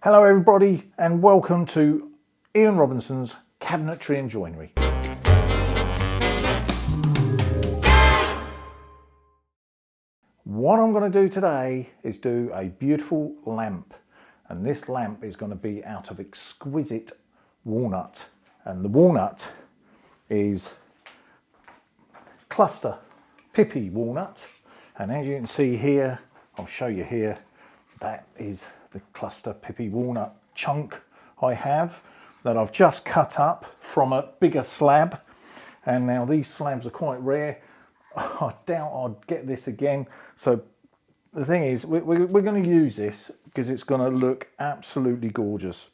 Hello everybody and welcome to Ian Robinson's Cabinetry and Joinery. What I'm going to do today is do a beautiful lamp, and this lamp is going to be out of exquisite walnut, and the walnut is cluster pippy walnut, and as you can see here, I'll show you here, that is the cluster pippy walnut chunk I have that I've just cut up from a bigger slab. And now these slabs are quite rare. I doubt I'd get this again. So the thing is, we're going to use this because it's going to look absolutely gorgeous.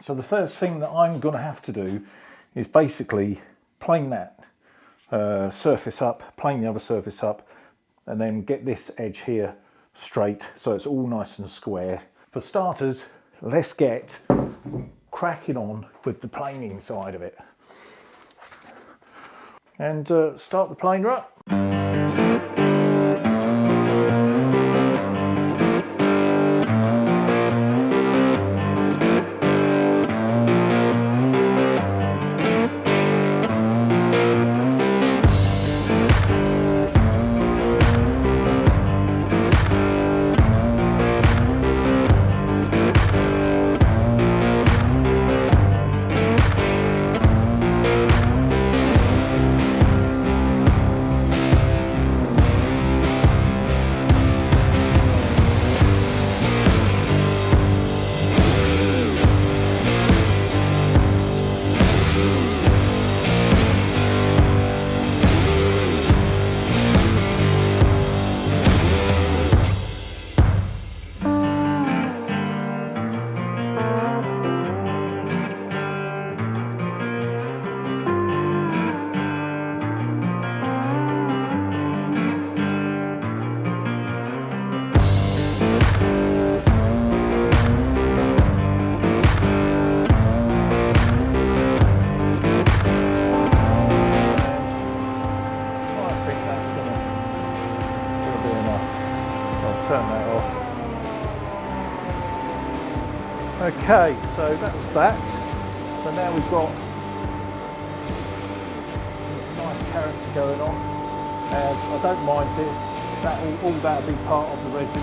So the first thing that I'm going to have to do is basically plane that surface up, plane the other surface up, and then get this edge here straight so it's all nice and square. For starters, let's get cracking on with the planing side of it. And start the planer up. Turn that off. Okay, so that was that. So now we've got some nice character going on, and I don't mind this. All that'll be part of the resin.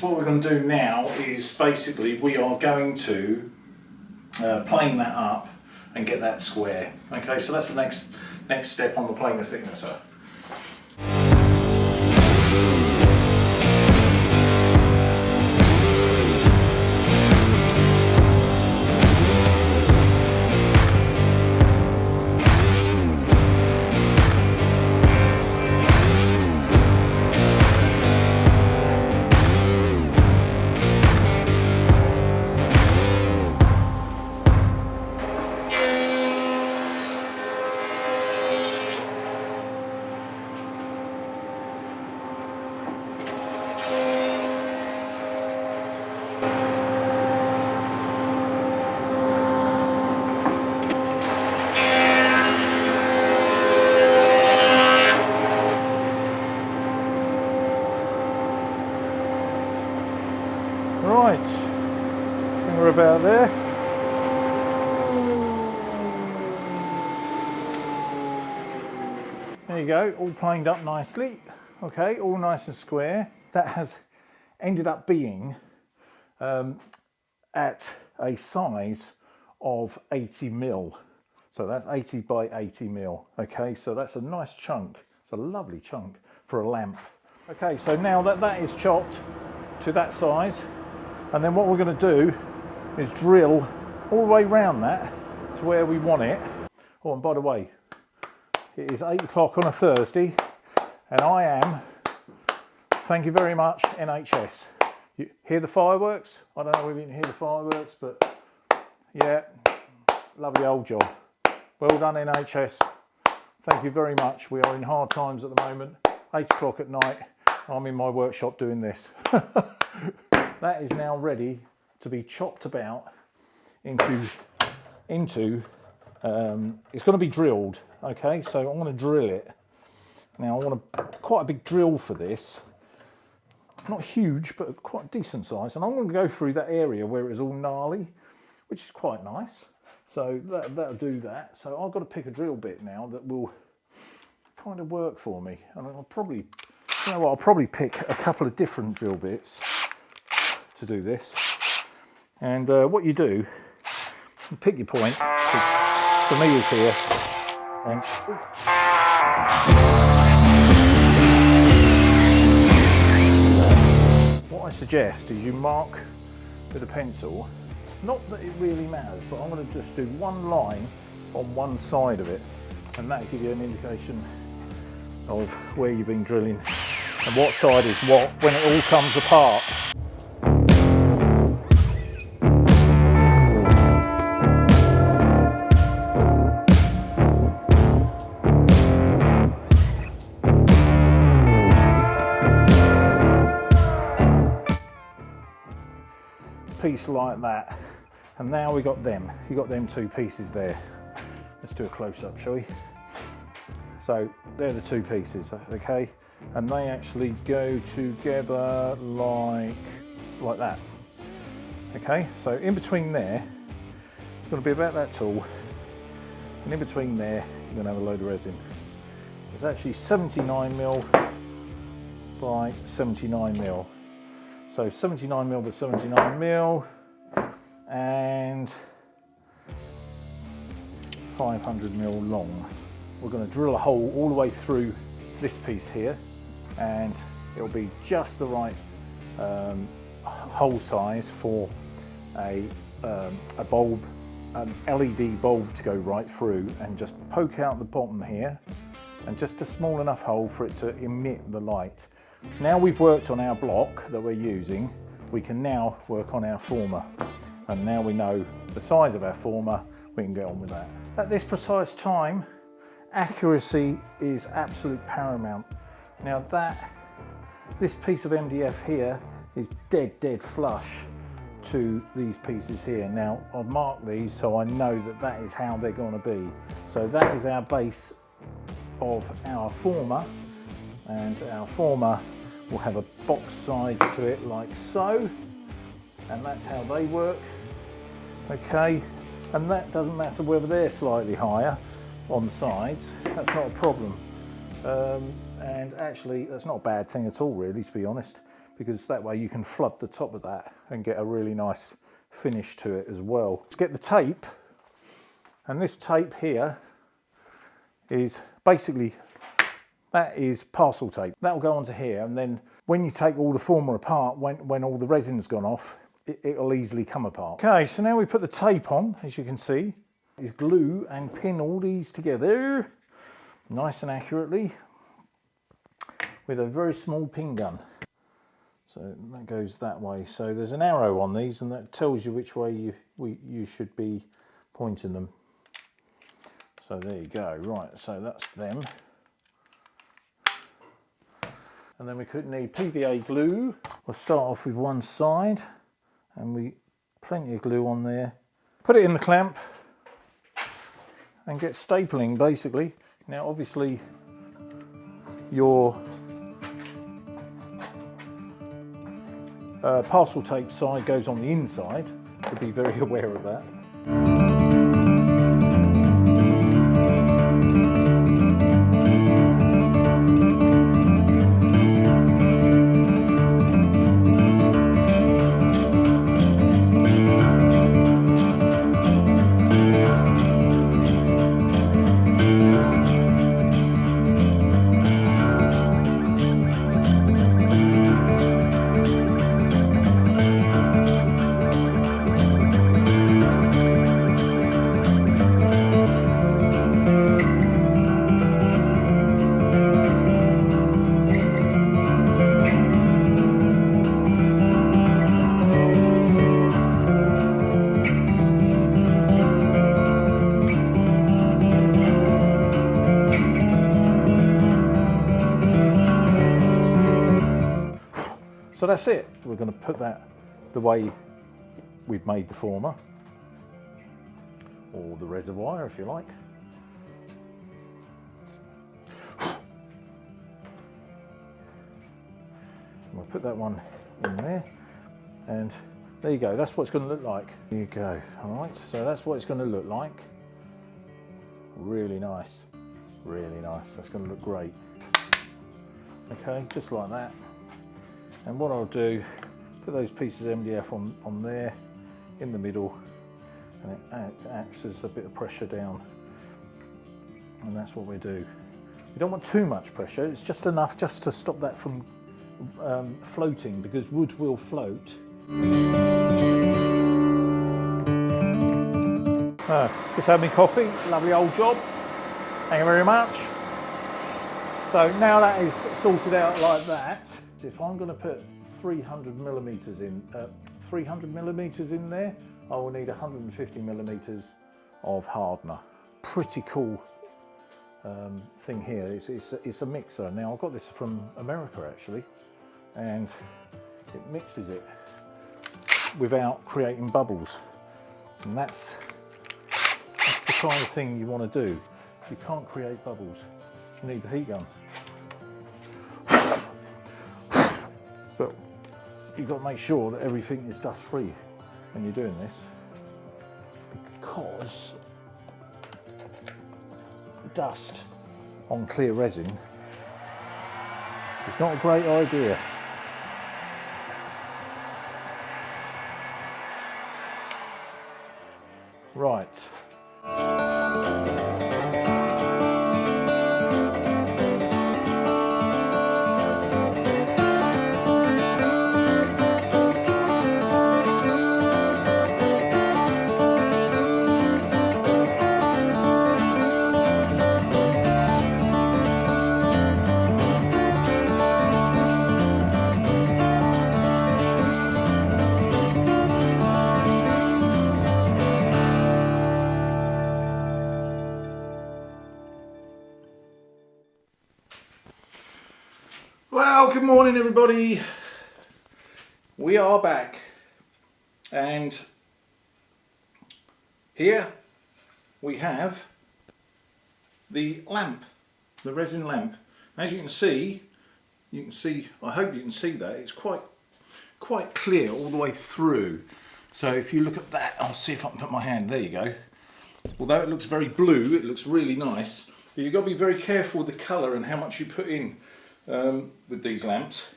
What we're going to do now is basically we are going to plane that up and get that square. Okay, so that's the next step on the planer thicknesser. Right, I think we're about there. There you go, all planed up nicely. Okay, all nice and square. That has ended up being at a size of 80 mil. So that's 80 by 80 mil. Okay, so that's a nice chunk. It's a lovely chunk for a lamp. Okay, so now that is chopped to that size, and then what we're going to do is drill all the way around that to where we want it. Oh, and by the way, it is 8 o'clock on a Thursday, and I am, thank you very much, NHS. You hear the fireworks? I don't know if you can hear the fireworks, but yeah, lovely old job. Well done, NHS, Thank you very much. We are in hard times at the moment. 8 o'clock at night. I'm in my workshop doing this. That is now ready to be chopped about into it's going to be drilled. Okay, so I'm going to drill it. Now I want quite a big drill for this. Not huge, but quite decent size. And I'm going to go through that area where it was all gnarly, which is quite nice. So that'll do that. So I've got to pick a drill bit now that will kind of work for me. And I'll probably, you know what, I'll probably pick a couple of different drill bits to do this. And what you do, you pick your point, which for me is here. And what I suggest is you mark with a pencil. Not that it really matters, but I'm going to just do one line on one side of it, and that'll give you an indication of where you've been drilling and what side is what when it all comes apart. Piece like that, and now we got them. You got them two pieces there. Let's do a close-up, shall we? So they're the two pieces, okay, and they actually go together like that. Okay, so in between there, it's going to be about that tall, and in between there, you're going to have a load of resin. It's actually 79mm by 79mm. So 79mm by 79mm and 500mm long. We're going to drill a hole all the way through this piece here, and it'll be just the right hole size for a bulb, an LED bulb to go right through, and just poke out the bottom here, and just a small enough hole for it to emit the light. Now we've worked on our block that we're using, we can now work on our former. And now we know the size of our former, we can get on with that. At this precise time, accuracy is absolute paramount. Now this piece of MDF here is dead flush to these pieces here. Now I've marked these so I know that that is how they're going to be. So that is our base of our former, and our former will have a box sides to it like so, and that's how they work. Okay, and that doesn't matter whether they're slightly higher on the sides, that's not a problem. And actually that's not a bad thing at all really, to be honest, because that way you can flood the top of that and get a really nice finish to it as well. Let's get the tape, and this tape here is basically, that is parcel tape. That will go onto here, and then when you take all the former apart, when all the resin's gone off, it'll easily come apart. Okay, so now we put the tape on, as you can see. You glue and pin all these together, nice and accurately, with a very small pin gun. So that goes that way. So there's an arrow on these, and that tells you which way you should be pointing them. So there you go. Right, so that's them. And then we could need PVA glue. We'll start off with one side, and plenty of glue on there. Put it in the clamp and get stapling basically. Now obviously your parcel tape side goes on the inside, so be very aware of that. So that's it. We're going to put that the way we've made the former, or the reservoir if you like. We'll put that one in there, and there you go. That's what it's going to look like. There you go. All right, so that's what it's going to look like. Really nice, really nice. That's going to look great. Okay, just like that. And what I'll do, put those pieces of MDF on there, in the middle, and it acts as a bit of pressure down. And that's what we do. You don't want too much pressure. It's just enough just to stop that from floating, because wood will float. Just had me coffee, lovely old job. Thank you very much. So now that is sorted out like that, if I'm going to put 300 millimeters in there, I will need 150 millimeters of hardener. Pretty cool thing here. It's a mixer. Now I've got this from America actually, and it mixes it without creating bubbles, and that's the kind of thing you want to do. You can't create bubbles, you need the heat gun. But you've got to make sure that everything is dust free when you're doing this, because dust on clear resin is not a great idea. Right. Well, good morning everybody. We are back, and here we have the lamp, the resin lamp. As you can see, I hope you can see that it's quite clear all the way through. So if you look at that, I'll see if I can put my hand, there you go. Although it looks very blue, it looks really nice, but you've got to be very careful with the colour and how much you put in with these lamps.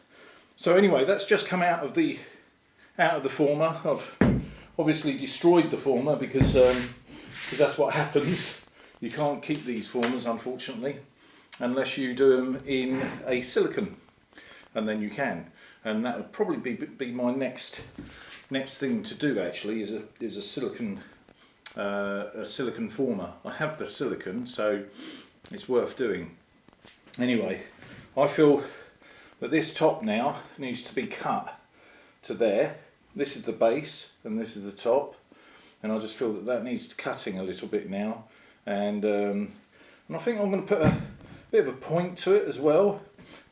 So anyway, that's just come out of the former. I've obviously destroyed the former because that's what happens. You can't keep these formers, unfortunately, unless you do them in a silicone, and then you can. And that would probably be my next thing to do. Actually, is a silicone former. I have the silicone, so it's worth doing. Anyway, I feel that this top now needs to be cut to there. This is the base and this is the top, and I just feel that needs cutting a little bit now, and I think I'm going to put a bit of a point to it as well.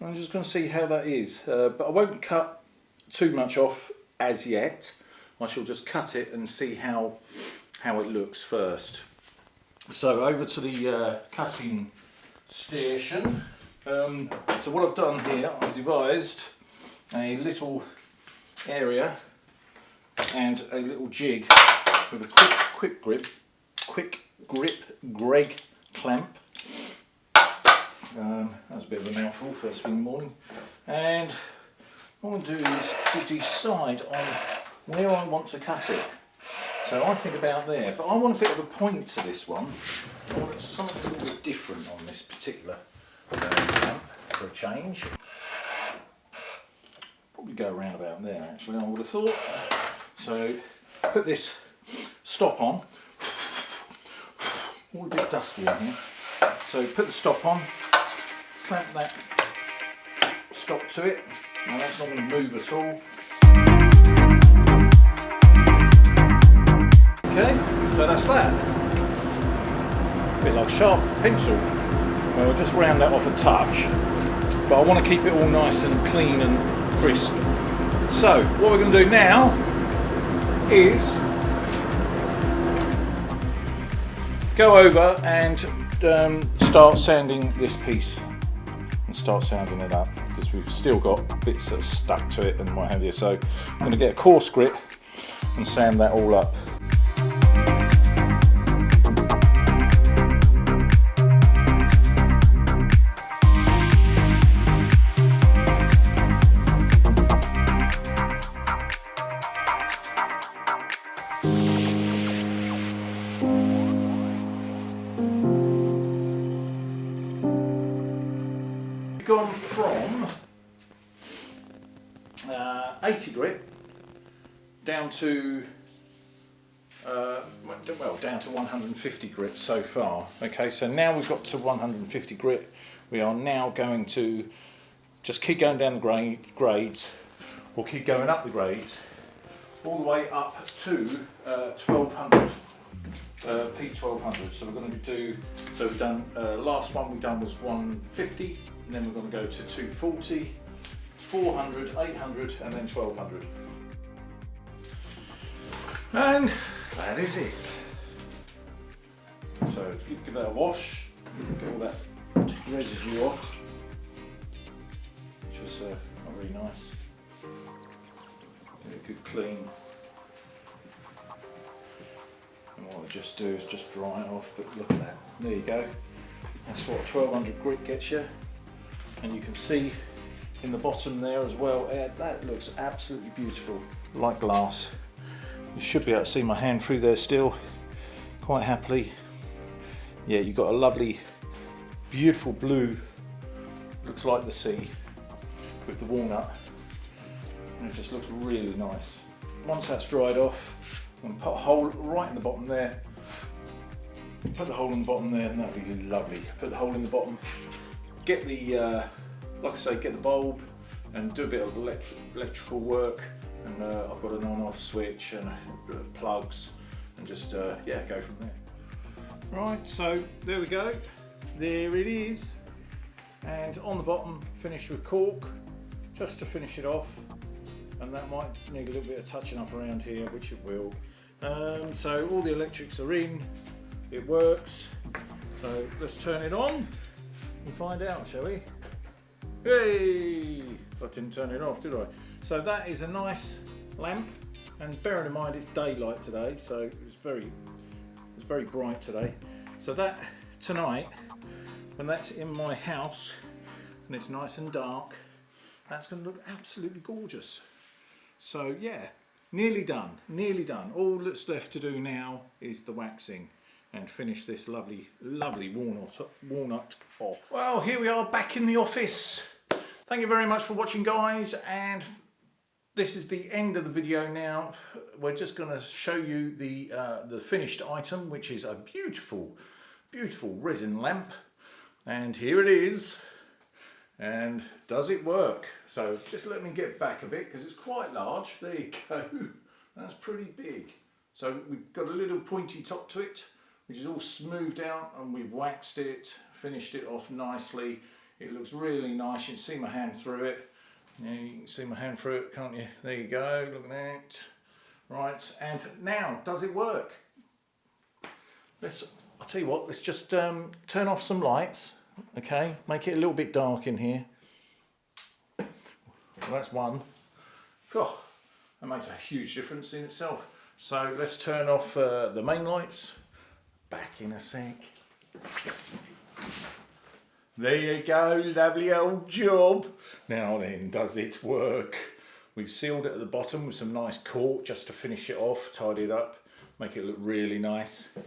I'm just going to see how that is, but I won't cut too much off as yet. I shall just cut it and see how it looks first. So over to the cutting station. So what I've done here, I've devised a little area and a little jig with a quick grip Greg clamp. That's a bit of a mouthful first thing in the morning. And what I'm going to do is to decide on where I want to cut it. So I think about there, but I want a bit of a point to this one. I want something a little bit different on this particular lamp for a change. Probably go around about there actually, I would have thought. So put this stop on. All a bit dusty in here. So put the stop on, clamp that stop to it. Now that's not going to move at all. Okay, so that's that. A bit like sharp pencil. Well, I'll just round that off a touch, but I want to keep it all nice and clean and crisp. So what we're going to do now is go over and start sanding this piece and start sanding it up, because we've still got bits that are stuck to it and what have you. So I'm going to get a coarse grit and sand that all up. Gone from 80 grit down to down to 150 grit so far. Okay, so now we've got to 150 grit. We are now going to just keep going down the grades, or keep going up the grades all the way up to 1200. P1200. So we're going to do, so we've done, last one we've done was 150, and then we're going to go to 240, 400, 800, and then 1200. And that is it. So give that a wash, get all that residue off, which was not very nice. Get a good clean. And what I just do is just dry it off, but look at that, there you go. That's what 1200 grit gets you. And you can see in the bottom there as well, that looks absolutely beautiful, like glass. You should be able to see my hand through there still, quite happily. Yeah, you've got a lovely, beautiful blue, looks like the sea, with the walnut. And it just looks really nice. Once that's dried off, I'm going to put a hole right in the bottom there. Put the hole in the bottom there, and that'd be lovely. Put the hole in the bottom. Get the, like I say, get the bulb and do a bit of electrical work. And I've got an on-off switch and plugs, and just yeah, go from there. Right, so there we go. There it is. And on the bottom, finish with cork, just to finish it off. And that might need a little bit of touching up around here, which it will. So all the electrics are in, it works. So let's turn it on and find out, shall we? Hey! I didn't turn it off, did I? So that is a nice lamp, and bearing in mind it's daylight today, so it's very bright today. So that tonight, when that's in my house and it's nice and dark, that's going to look absolutely gorgeous. So yeah, nearly done, nearly done. All that's left to do now is the waxing and finish this lovely, lovely walnut off. Well, here we are back in the office. Thank you very much for watching, guys, and this is the end of the video now. We're just going to show you the finished item, which is a beautiful, beautiful resin lamp. And here it is. And does it work? So just let me get back a bit, because it's quite large. There you go. That's pretty big. So we've got a little pointy top to it, which is all smoothed out, and we've waxed it, finished it off nicely. It looks really nice. You can see my hand through it. Yeah, you can see my hand through it, can't you? There you go. Look at that. Right. And now, does it work? I'll tell you what. Let's just turn off some lights. Okay, make it a little bit dark in here. Well, that's one. Oh, that makes a huge difference in itself. So let's turn off the main lights. Back in a sec. There you go, lovely old job. Now then, does it work? We've sealed it at the bottom with some nice cork just to finish it off, tidy it up, make it look really nice.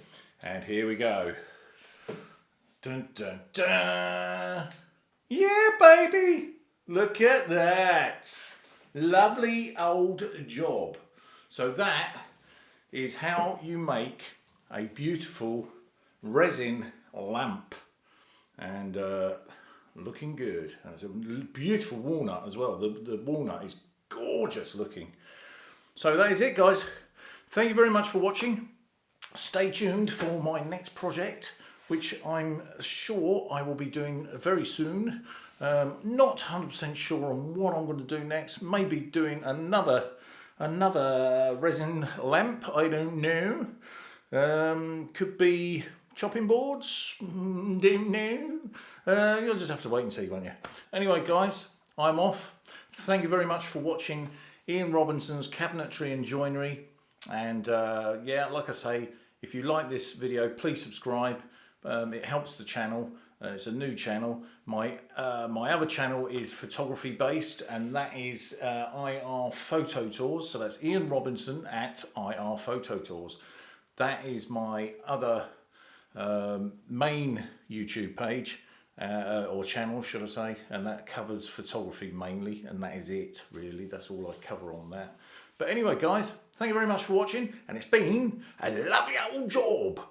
And here we go. Dun dun dun! Yeah, baby! Look at that! Lovely old job. So that is how you make a beautiful resin lamp. And looking good. And it's a beautiful walnut as well. The walnut is gorgeous looking. So that is it, guys. Thank you very much for watching. Stay tuned for my next project, which I'm sure I will be doing very soon. Not 100% sure on what I'm going to do next. Maybe doing another resin lamp, I don't know. Could be chopping boards, don't know. You'll just have to wait and see, won't you? Anyway guys, I'm off. Thank you very much for watching Ian Robinson's Cabinetry and Joinery. And yeah, like I say, if you like this video, please subscribe. It helps the channel. It's a new channel. My other channel is photography based, and that is IR Photo Tours. So that's Ian Robinson at IR Photo Tours. That is my other main YouTube page, or channel should I say, and that covers photography mainly, and that is it really. That's all I cover on that. But anyway guys, thank you very much for watching, and it's been a lovely old job.